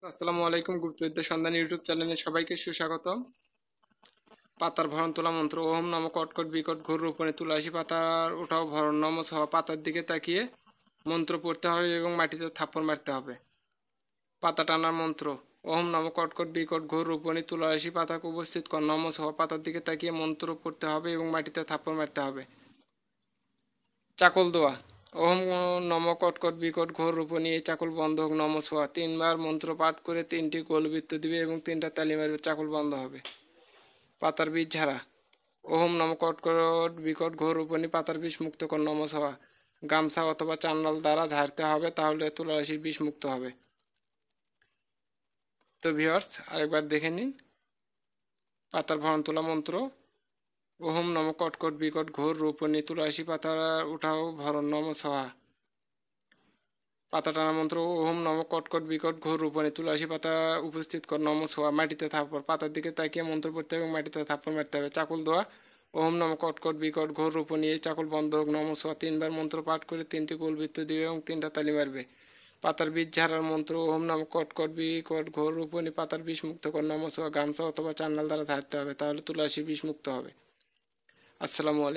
আসসালামু আলাইকুম। গুপ্তবিদ্যা সন্ধান ইউটিউব চ্যানেলে সবাইকে সুস্বাগতম। পাতার ভরণ তোলা মন্ত্র। ওম নম কটকট বিকট ঘোর রূপণে তুলাসী পাতার ওঠাও ভরণ নম সহ পাতার দিকে তাকিয়ে মন্ত্র পড়তে হবে এবং মাটিতে থাপ্পড় মারতে হবে। পাতা টানার মন্ত্র। ওম নম কটকট বিকট ঘোর রূপণী তুলাসী পাতাকে উপস্থিত কর নম সহ পাতার দিকে তাকিয়ে মন্ত্র পড়তে হবে এবং মাটিতে থাপ্পড় মারতে হবে। চাকল দোয়া। ওম নম কটকট বিকট ঘোর রূপণী এই চাকল বন্ধ হোক নম সোয়া। 3 বার মন্ত্র পাঠ করে 3টি গোলবৃত্ত দিবে এবং 3টা তালি মারবে, চাকল বন্ধ হবে। পাতার বীজ ঝাড়া। ওম নম কটকট বিকট ঘোর রূপণী পাতার বিষ মুক্ত কর নম সোয়া। গামছা অথবা চান্ডাল দ্বারা ঝাড়তে হবে, তাহলে তুলারাশির বিষ মুক্ত হবে। তো ভিউয়ার্স, আরেকবার দেখে নিন পাতার ভরণ তোলা মন্ত্র। ওম নম কটকট বিকট ঘোর রূপণী তুলাসী পাতা উঠাও ভরণ নম সোহা। পাতা টানা মন্ত্র। ওম নম কটকট বিকট ঘোর রূপণী তুলাসী পাতা উপস্থিত কর নম সোহা। মাটিতে থাপ্পড়, পাতার দিকে তাকিয়ে মন্ত্র পড়তে হবে এবং মাটিতে থাপ্পড় মারতে হবে। চাকুল দোয়া। ওম নম কটকট বিকট ঘোর রূপণী এই চাকুল বন্ধ হোক নম সোহা। 3 বার মন্ত্র পাঠ করে 3টি গোলবৃত্ত দিবে এবং 3টা তালি মারবে। পাতার বীজ ঝাড়ার মন্ত্র। ওম নম কটকট বিকট ঘোর রূপণী পাতার বিষ মুক্ত কর নম সোহা। গামছা অথবা চান্ডাল দ্বারা ঝাড়তে হবে, তাহলে তুলাসীর বিষ মুক্ত হবে। আসসালামু আলাইকুম।